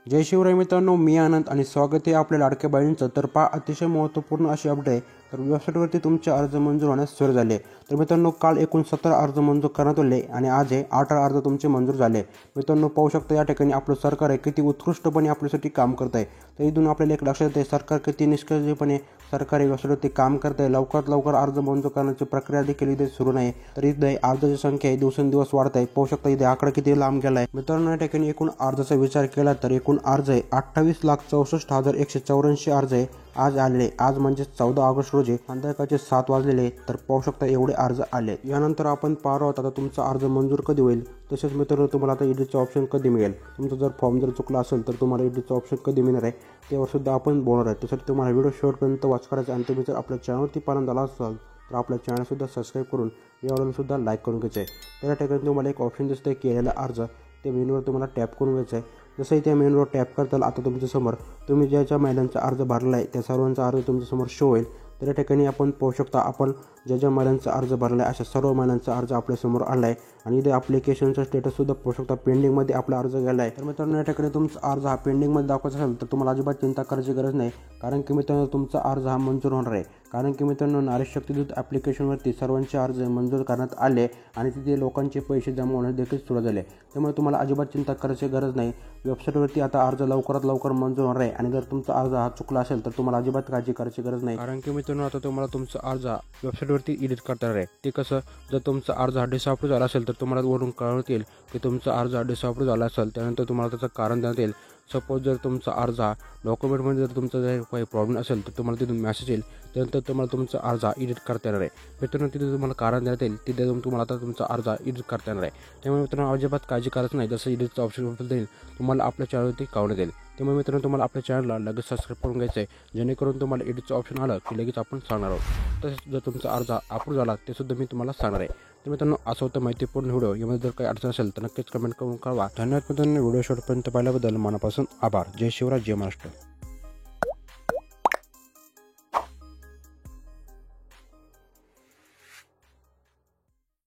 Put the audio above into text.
जय शिवराय मित्रांनो, मी आनंद आणि स्वागत आहे आपल्या लाडक्या बहिणींचं. तर पहा, अतिशय महत्त्वपूर्ण अशी अपडेट आहे. तर वेबसाईटवरती तुमचे अर्ज मंजूर होण्यास सुरू झाले. तर मित्रांनो, काल एकूण 17 अर्ज मंजूर करण्यात आले आणि आज हे 18 अर्ज तुमचे मंजूर झाले. मित्रांनो, पाहू शकता या ठिकाणी आपलं सरकार आहे किती उत्कृष्टपणे आपल्यासाठी काम करत आहे. तर इथून आपल्याला एक लक्षात येते सरकार किती निष्काळजीपणे सरकारी वेबसाईटवरती काम करत आहे. लवकरात लवकर अर्ज मंजूर करण्याची प्रक्रिया देखील इथे सुरू नाही. तर इथे अर्जाची संख्या आहे दिवसेंदिवस वाढत आहे. पाहू शकता इथे आकडा किती लांब गेला आहे. मित्रांनो, या ठिकाणी एकूण अर्जाचा विचार केला तर एकूण अर्ज आहे 28,64,184 अर्ज आहे आज आलेले. आज म्हणजे 14 ऑगस्ट रोजी संध्याकाळचे 7 वाजलेले. तर पाहू शकता एवढे अर्ज आले. यानंतर आपण पाहतो आता तुमचा अर्ज मंजूर कधी होईल. तसेच मित्रांनो, तुम्हाला आता एडिटचं ऑप्शन कधी मिळेल. तुमचा जर फॉर्म जर चुकला असेल तर तुम्हाला एडिटचं ऑप्शन कधी मिळणार आहे त्यावर सुद्धा आपण बोलणार आहे. त्यासाठी तुम्हाला व्हिडिओ शेवटपर्यंत वॉच करायचा आणि तुम्ही जर आपल्या चॅनलवरती पालन झाला असाल तर आपल्या चॅनलसुद्धा सबस्क्राईब करून व्हिडिओलासुद्धा लाईक करून घ्यायचं आहे. तर या ठिकाणी तुम्हाला एक ऑप्शन दिसतं आहे केलेला अर्ज. त्या मेनूवर तुम्हाला टॅप करून घ्यायचं आहे. जसंही त्या मेनूवर टॅप करताल आता तुमच्यासमोर तुम्ही ज्या महिलांचा अर्ज भरला आहे त्या सर्वांचा अर्ज तुमच्यासमोर शो होईल. तर या ठिकाणी आपण पाहू शकता आपण ज्या महिलांचा अर्ज भरला आहे अशा सर्व महिलांचा अर्ज आपल्यासमोर आला आहे आणि इथे ॲप्लिकेशनचा स्टेटससुद्धा पाहू शकता पेंडिंगमध्ये आपला अर्ज गेला आहे. तर मित्रांनो, या ठिकाणी तुमचा अर्ज हा पेंडिंगमध्ये दाखवायचा असेल तर तुम्हाला अजिबात चिंता करायची गरज नाही. कारण की मित्रांनो, तुमचा अर्ज हा मंजूर होणार आहे. कारण की मित्रांनो, नारी शक्ती दूत ॲप्लिकेशनवरती सर्वांचे अर्ज मंजूर करण्यात आले आणि तिथे लोकांचे पैसे जमा होण्यास देखील सुरू झाले. त्यामुळे तुम्हाला अजिबात चिंता करायची गरज नाही. वेबसाईटवरती आता अर्ज लवकरात लवकर मंजूर होणार आहे आणि जर तुमचा अर्ज हा चुकला असेल तर तुम्हाला अजिबात काळजी करायची गरज नाही. कारण की मित्रांनो, आता तुम्हाला तुमचा अर्ज वेबसाईटवरती एडिट करता येणार आहे. ते कसं, जर तुमचा अर्ज हा डिसअप्रूव्ह झाला असेल तर तुम्हाला वरून कळवण्यात येईल की तुमचा अर्ज हा डिसअप्रूव्ह झाला असेल. त्यानंतर तुम्हाला त्याचं कारण देण्यात येईल. सपोज जर तुमचा अर्ज हा डॉक्युमेंटमध्ये जर तुमचा जर काही प्रॉब्लेम असेल तर तुम्हाला तिथून मेसेज येईल. त्यानंतर तुम्हाला तुमचा अर्ज एडिट करता येणार आहे. मित्रांनो, तिथे तुम्हाला कारण देण्यात येईल. तिथे तुम्हाला आता तुमचा अर्ज एडिट करता येणार आहे. त्यामुळे मित्रांनो, अजिबात काळजी करायचं नाही. जसं एडिटचं ऑप्शन देईल तुम्हाला आपल्या चॅनलवरती कळवण्यात येईल. त्यामुळे मित्रांनो, तुम्हाला आपल्या चॅनलला लगेच सबस्क्राईब करून घ्यायचं आहे जेणेकरून तुम्हाला एडिटचं ऑप्शन आलं की लगेच आपण सांगणार आहोत. तसेच जर तुमचा अर्ज अप्रूव्ह झाला ते सुद्धा मी तुम्हाला सांगणार आहे. तर मित्रांनो, असं होतं माहितीपूर्ण व्हिडिओ. यामध्ये जर काही अडचण असेल तर नक्कीच कमेंट करून कळवा. धन्यवाद मित्रांनो, व्हिडिओ शेवटपर्यंत पाहिल्याबद्दल मनापासून आभार. जय शिवराय, जय महाराष्ट्र.